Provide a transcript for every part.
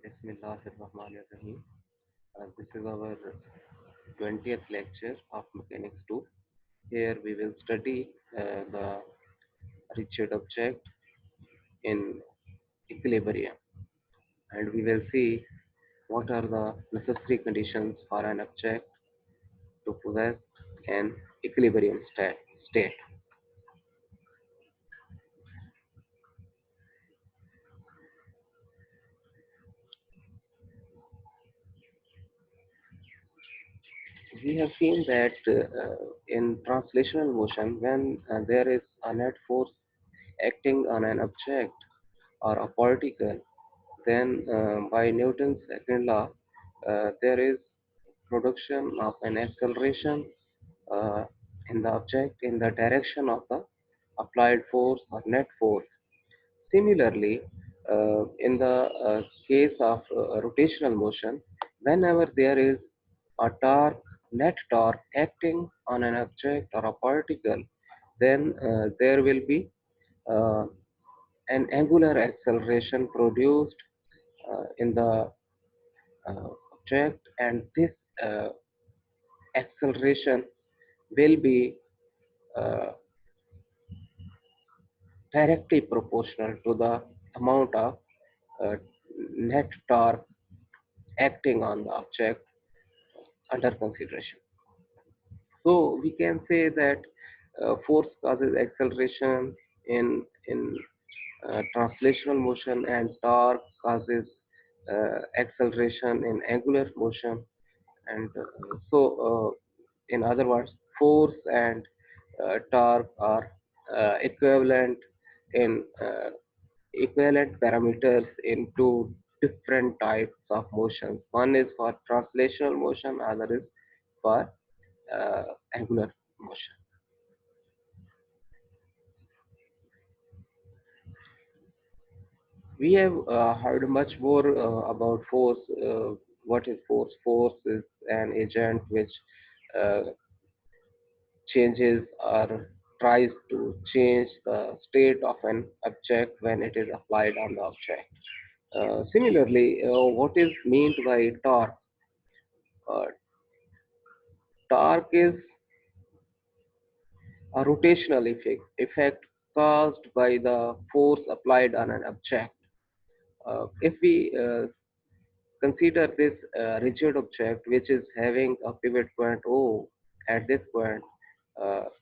Bismillahirrahmanirrahim. This is our 20th lecture of Mechanics 2. Here we will study the rigid object in equilibrium, and we will see what are the necessary conditions for an object to possess an equilibrium state. We have seen that in translational motion, when there is a net force acting on an object or a particle, then by Newton's second law, there is production of an acceleration uh, in the object in the direction of the applied force or net force. Similarly, in the case of rotational motion, whenever there is a torque, net torque acting on an object or a particle, then there will be uh, an angular acceleration produced in the object, and this uh, acceleration will be uh, directly proportional to the amount of uh, net torque acting on the object under consideration. So we can say that force causes acceleration in translational motion, and torque causes acceleration in angular motion. And in other words, force and torque are equivalent in equivalent parameters in two different types of motions. One is for translational motion, other is for uh, angular motion. We have heard much more about force. What is force? Force is an agent which uh, changes or tries to change the state of an object when it is applied on the object. Similarly, what is meant by torque? Uh, Torque is a rotational effect caused by the force applied on an object. If we consider this rigid object which is having a pivot point O at this point,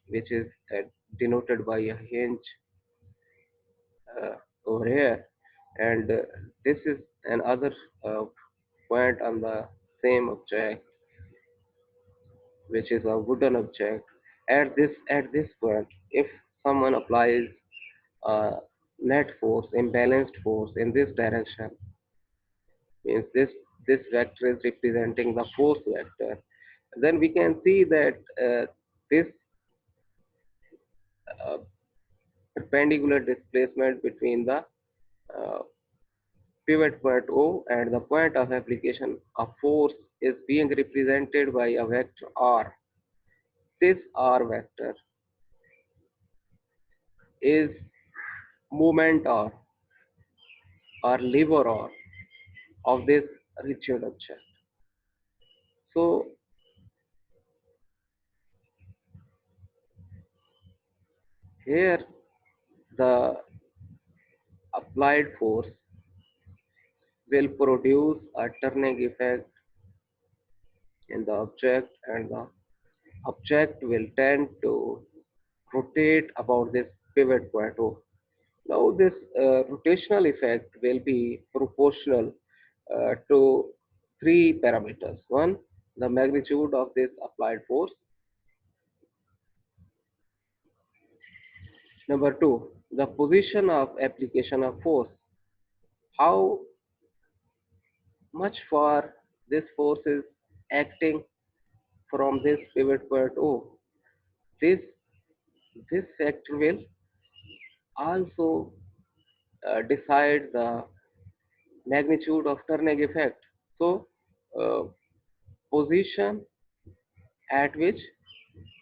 which is denoted by a hinge uh, over here, and this is another uh, point on the same object, which is a wooden object. At this point, if someone applies net force, imbalanced force in this direction, means this vector is representing the force vector, then we can see that this uh, perpendicular displacement between the uh, pivot point O and the point of application of force is being represented by a vector R. This R vector is moment or lever R of this rigid object. So here the applied force will produce a turning effect in the object, and the object will tend to rotate about this pivot point O. Now this rotational effect will be proportional to three parameters. One, the magnitude of this applied force. Number two, the position of application of force. How much far this force is acting from this pivot point O. This this factor will also decide the magnitude of turning effect. So, uh, position at which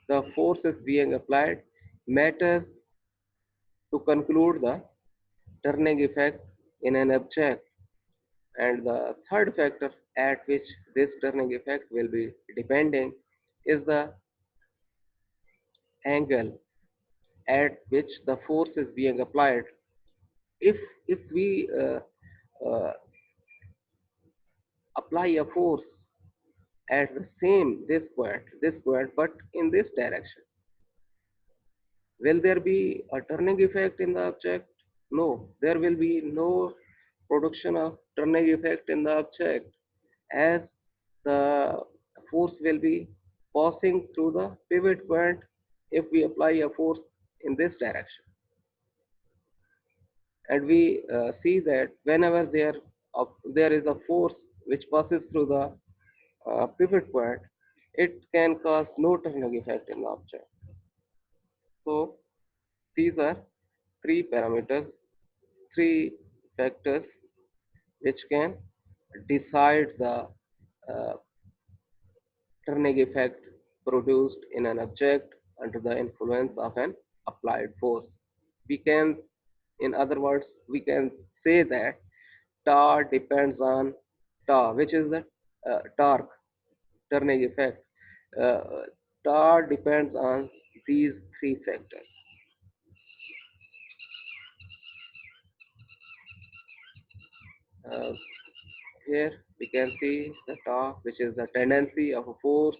the force is being applied matters to conclude the turning effect in an object. And the third factor at which this turning effect will be depending is the angle at which the force is being applied. If we uh, apply a force at the same this point, but in this direction, will there be a turning effect in the object? No, there will be no production of turning effect in the object, as the force will be passing through the pivot point if we apply a force in this direction. And we see that whenever there is a force which passes through the pivot point, it can cause no turning effect in the object. So these are three parameters, three factors which can decide the uh, turning effect produced in an object under the influence of an applied force. We can, in other words, we can say that tau depends on tau, which is the torque turning effect. Uh, Tau depends on these three factors. Uh, Here we can see the tau, which is the tendency of a force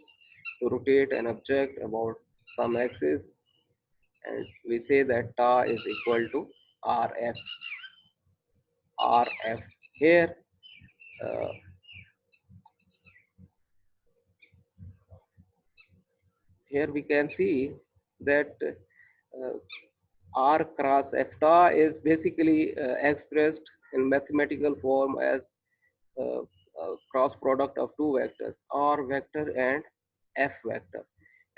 to rotate an object about some axis, and we say that tau is equal to Rf. Rf. Here, uh, here we can see that R cross F tau is basically expressed in mathematical form as cross product of two vectors, R vector and F vector.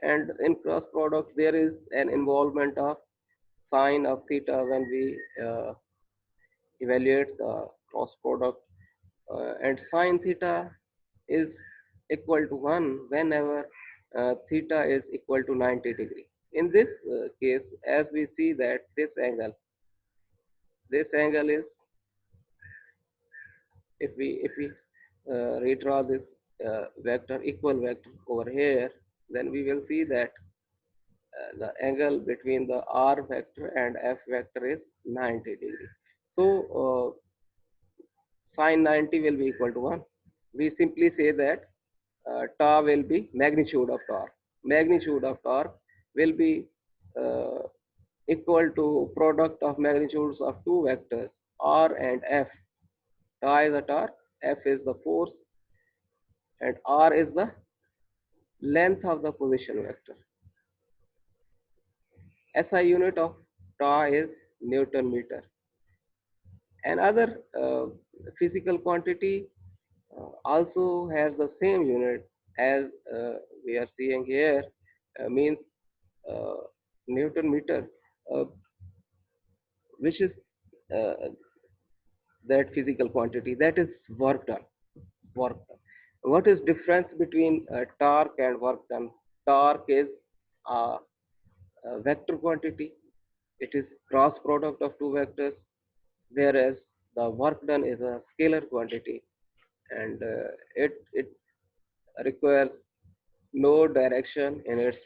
And in cross product, there is an involvement of sine of theta when we evaluate the cross product, and sine theta is equal to 1 whenever theta is equal to 90 degree. In this case, as we see that this angle is, if we redraw this vector, equal vector over here, then we will see that the angle between the r vector and f vector is 90 degree. So sine 90 will be equal to 1. We simply say that tau will be magnitude of torque. Magnitude of torque will be uh, equal to product of magnitudes of two vectors r and f. Tau is the torque, f is the force, and r is the length of the position vector. SI unit of tau is Newton meter. Another physical quantity also has the same unit as we are seeing here, means uh, Newton meter, uh, which is uh, that physical quantity, that is work done. Work done. What is difference between torque and work done? Torque is a vector quantity. It is cross product of two vectors, whereas the work done is a scalar quantity, and it requires no direction in its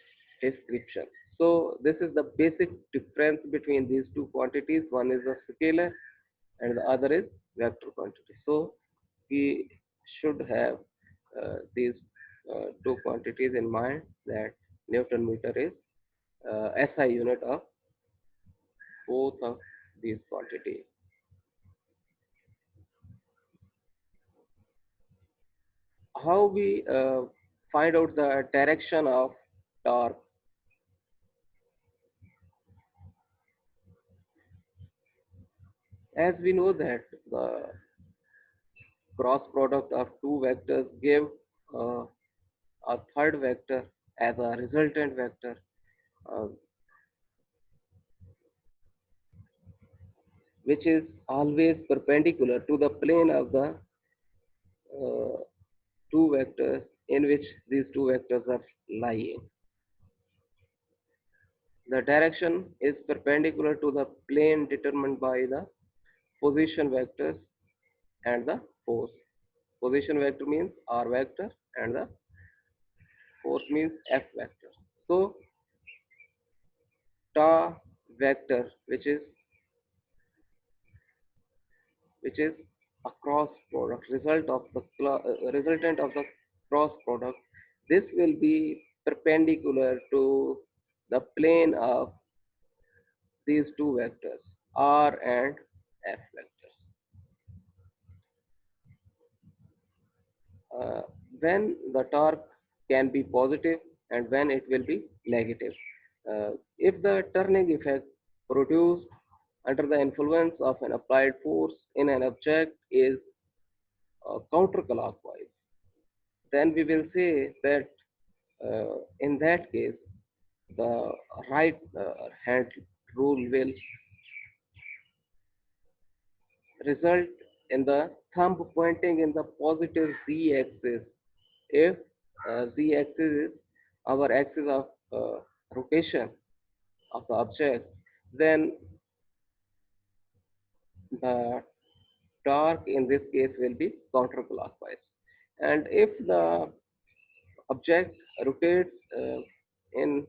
description. So this is the basic difference between these two quantities. One is a scalar and the other is vector quantity. So we should have these two quantities in mind, that Newton meter is SI unit of both of these quantities. How we find out the direction of torque? As we know that the cross product of two vectors give uh, a third vector as a resultant vector, uh, which is always perpendicular to the plane of the uh, two vectors in which these two vectors are lying. The direction is perpendicular to the plane determined by the position vectors, and the force. Position vector means r vector and the force means f vector. So ta vector, which is a cross product resultant of the cross product. This will be perpendicular to the plane of these two vectors r and f vectors. uh, when the torque can be positive and when it will be negative. If the turning effect produced under the influence of an applied force in an object is counterclockwise, then we will say that in that case, the right hand rule will result in the thumb pointing in the positive z axis if z-axis is our axis of rotation of the object, then the torque in this case will be counterclockwise. And if the object rotates in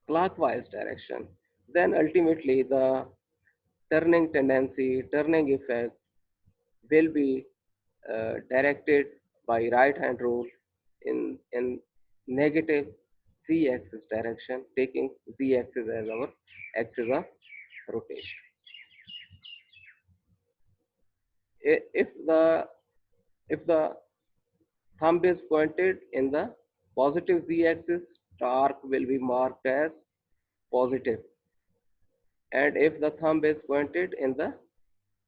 clockwise direction, then ultimately the turning tendency, turning effect will be directed by right hand rule in negative z-axis direction, taking z-axis as our axis of rotation. If the thumb is pointed in the positive z-axis, torque will be marked as positive, and if the thumb is pointed in the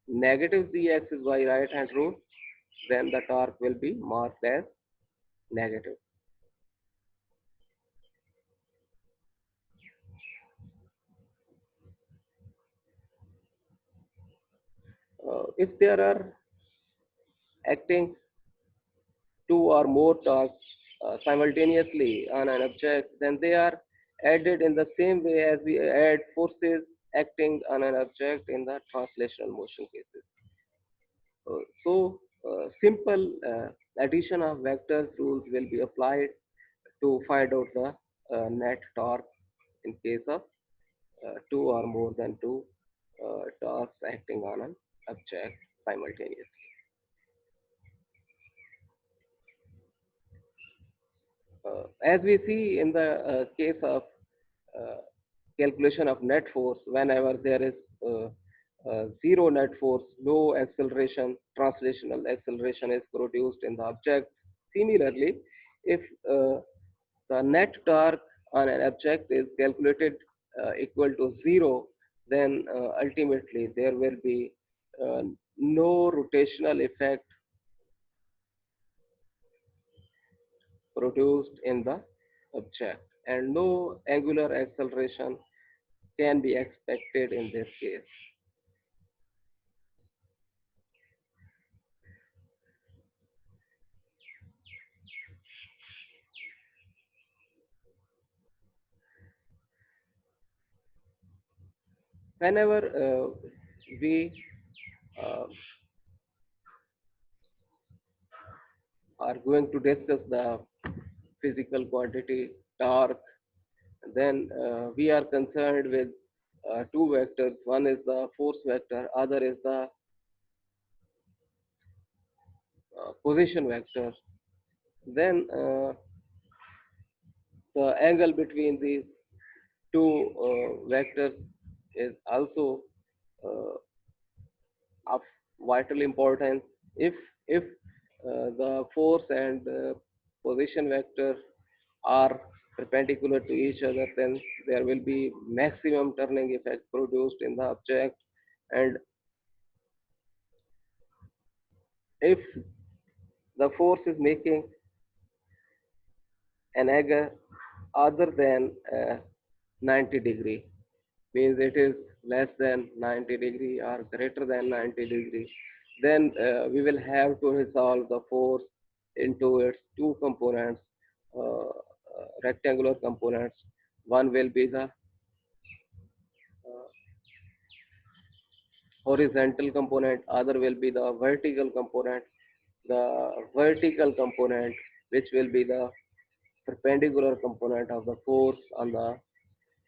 negative z-axis by right hand rule, then the torque will be marked as negative. If there are acting two or more tasks simultaneously on an object, then they are added in the same way as we add forces acting on an object in the translational motion cases. So, simple addition of vectors rules will be applied to find out the net torque in case of two or more than two torques acting on an object simultaneously. As we see in the case of uh, calculation of net force, whenever there is zero net force, no acceleration, translational acceleration is produced in the object. Similarly, if the net torque on an object is calculated equal to zero, then ultimately there will be uh, no rotational effect produced in the object and no angular acceleration can be expected in this case. Whenever we uh, are going to discuss the physical quantity torque, then we are concerned with two vectors. One is the force vector, other is the position vector. Then the angle between these two vectors is also uh, of vital importance. If the force and position vector are perpendicular to each other, then there will be maximum turning effect produced in the object. And if the force is making an angle other than 90 degree, means it is less than 90 degree or greater than 90 degree, then we will have to resolve the force into its two components, rectangular components. One will be the horizontal component, other will be the vertical component. The vertical component, which will be the perpendicular component of the force on the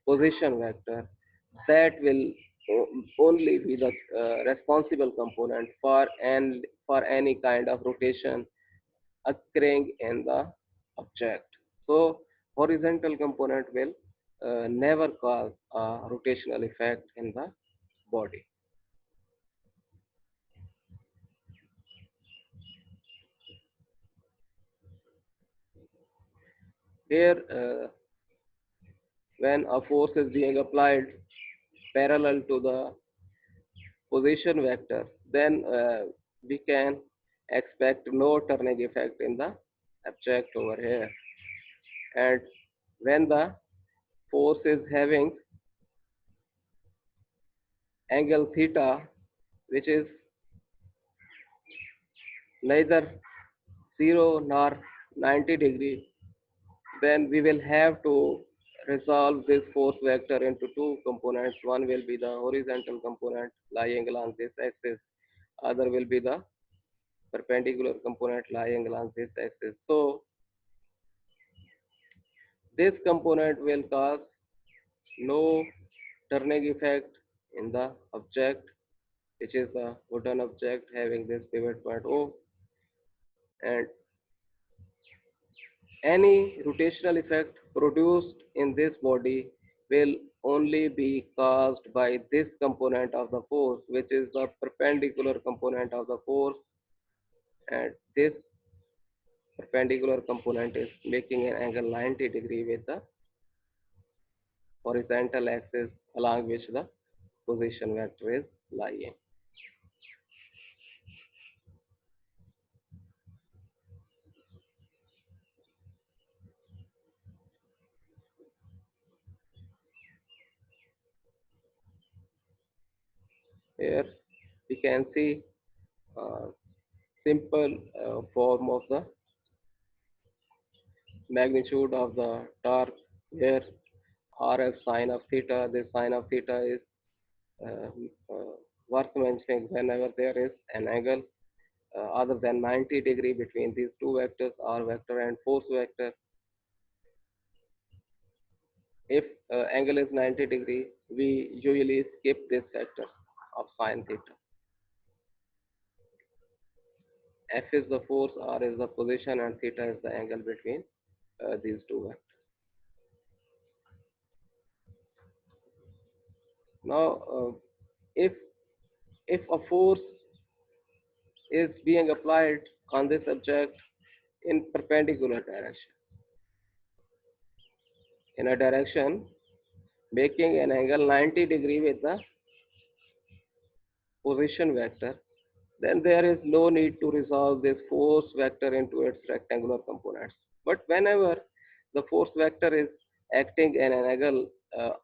position vector, that will only be the responsible component for any kind of rotation occurring in the object. So horizontal component will never cause a rotational effect in the body. Here, when a force is being applied parallel to the position vector, then we can expect no turning effect in the object over here. And when the force is having angle theta, which is neither 0 nor 90 degree, then we will have to resolve this force vector into two components. One will be the horizontal component lying along this axis, other will be the perpendicular component lying along this axis. So this component will cause no turning effect in the object, which is the wooden object having this pivot point O, and any rotational effect produced in this body will only be caused by this component of the force, which is the perpendicular component of the force, and this perpendicular component is making an angle 90 degree with the horizontal axis along which the position vector is lying. Here we can see a simple form of the magnitude of the torque, where RF sine of theta, this sine of theta is uh, worth mentioning whenever there is an angle other than 90 degree between these two vectors, R vector and force vector. If angle is 90 degree, we usually skip this factor of sine theta. F is the force, R is the position, and theta is the angle between these two vectors. Now, if a force is being applied on this object in perpendicular direction, in a direction making an angle 90 degree with the position vector, then there is no need to resolve this force vector into its rectangular components. But whenever the force vector is acting in an angle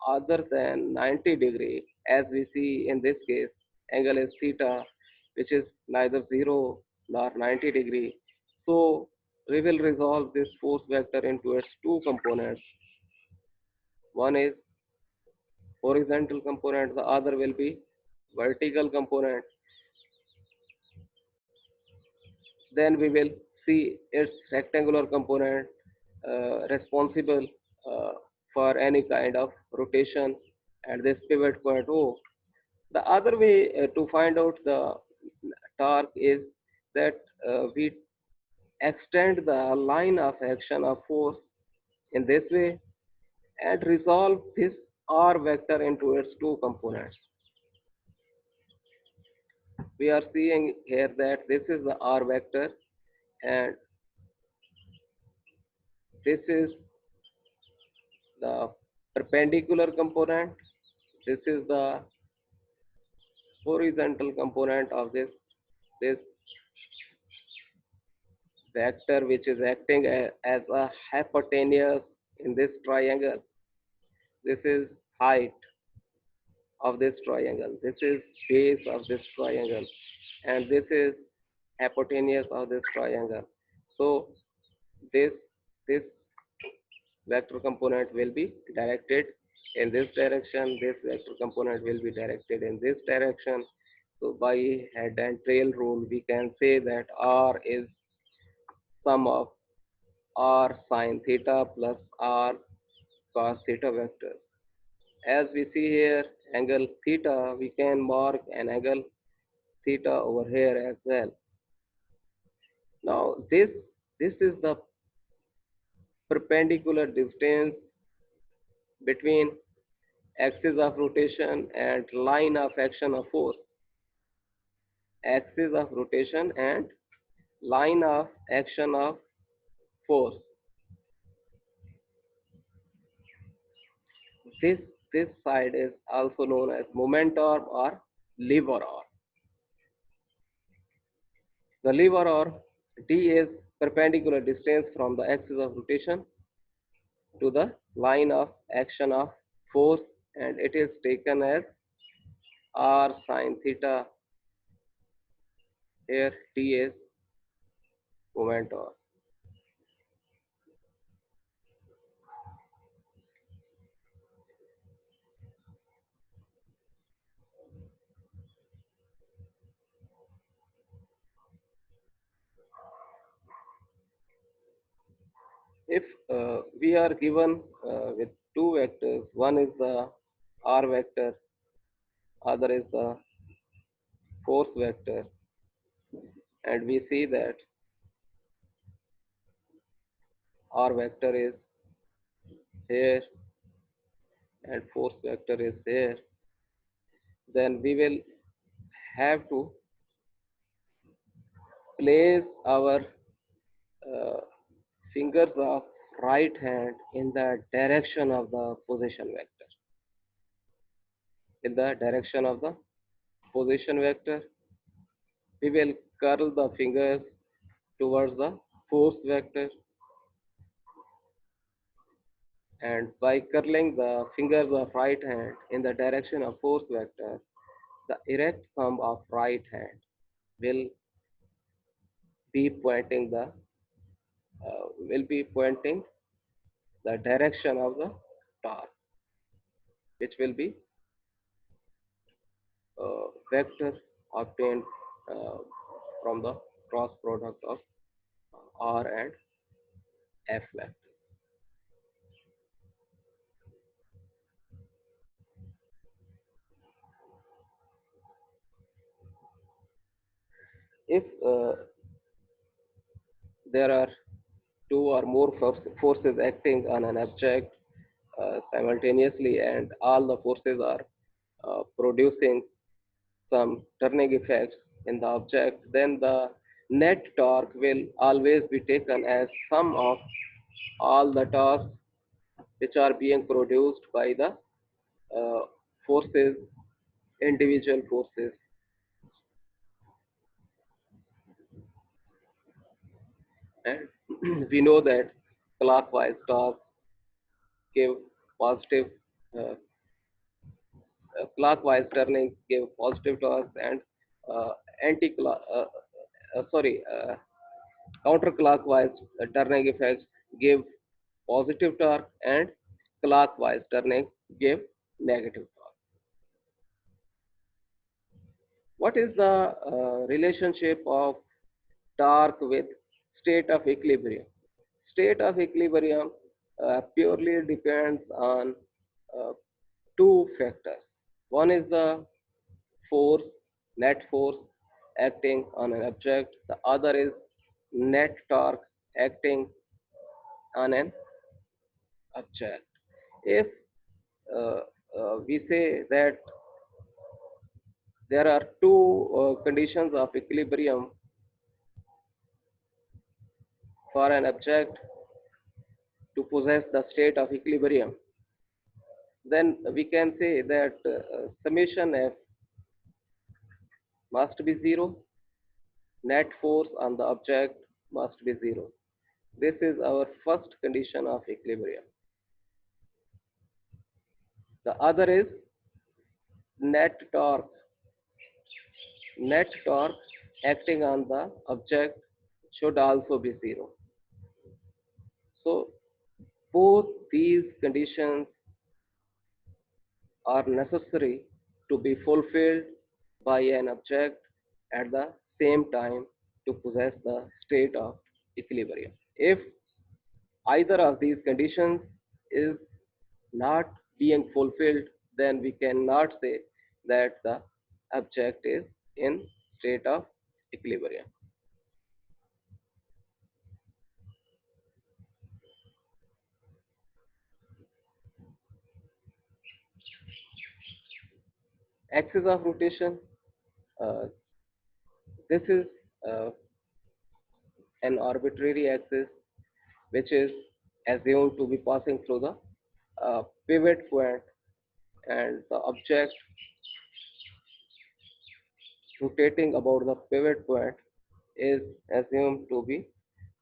other than 90 degree, as we see in this case, angle is theta, which is neither 0 nor 90 degree. So we will resolve this force vector into its two components. One is horizontal component, the other will be vertical component. Then we will see its rectangular component responsible uh, for any kind of rotation at this pivot point O. The other way to find out the torque is that we extend the line of action of force in this way and resolve this R vector into its two components. We are seeing here that this is the R vector and this is the perpendicular component. This is the horizontal component of this vector, which is acting as a hypotenuse in this triangle. This is height of this triangle. This is base of this triangle, and this is hypotenuse of this triangle. So this this vector component will be directed in this direction. This vector component will be directed in this direction. So by head and tail rule, we can say that R is sum of R sine theta plus R cos theta vector. As we see here, angle theta, we can mark an angle theta over here as well. Now this is the perpendicular distance between axis of rotation and line of action of force. Axis of rotation and line of action of force. This this side is also known as moment arm or lever arm. The lever arm D is perpendicular distance from the axis of rotation to the line of action of force, and it is taken as r sine theta. Here T is moment arm. If we are given with two vectors, one is the r vector, other is the force vector, and we see that r vector is here and force vector is there, then we will have to place our uh, fingers of right hand in the direction of the position vector. In the direction of the position vector, we will curl the fingers towards the force vector, and by curling the fingers of right hand in the direction of force vector, the erect thumb of right hand will be pointing the direction of the torque, which will be vector obtained uh, from the cross product of R and F vector. If there are two or more forces acting on an object simultaneously, and all the forces are producing some turning effects in the object, then the net torque will always be taken as sum of all the torques which are being produced by the uh, forces, individual forces. And we know that clockwise torques give positive, uh, clockwise turning give positive torques, and uh, anti sorry counterclockwise turning effects give positive torque, and clockwise turning give negative torque. What is the relationship of torque with state of equilibrium? State of equilibrium purely depends on uh, two factors. One is the force, net force acting on an object. The other is net torque acting on an object. If uh, we say that there are two conditions of equilibrium for an object to possess the state of equilibrium, then we can say that summation F must be zero, net force on the object must be zero. This is our first condition of equilibrium. The other is net torque. Net torque acting on the object should also be zero. So both these conditions are necessary to be fulfilled by an object at the same time to possess the state of equilibrium. If either of these conditions is not being fulfilled, then we cannot say that the object is in state of equilibrium. Axis of rotation, uh, this is uh, an arbitrary axis which is assumed to be passing through the pivot point, and the object rotating about the pivot point is assumed to be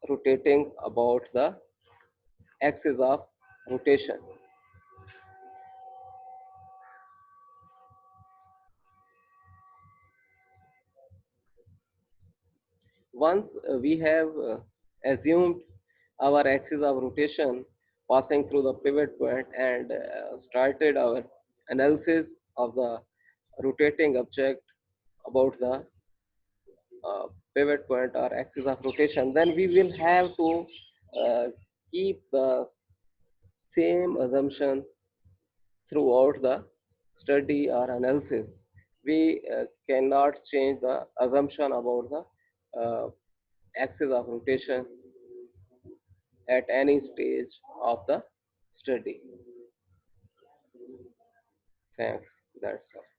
rotating about the axis of rotation. Once we have assumed our axis of rotation passing through the pivot point and started our analysis of the rotating object about the uh, pivot point or axis of rotation, then we will have to uh, keep the same assumption throughout the study or analysis. We cannot change the assumption about the axis of rotation at any stage of the study. Thanks. That's all.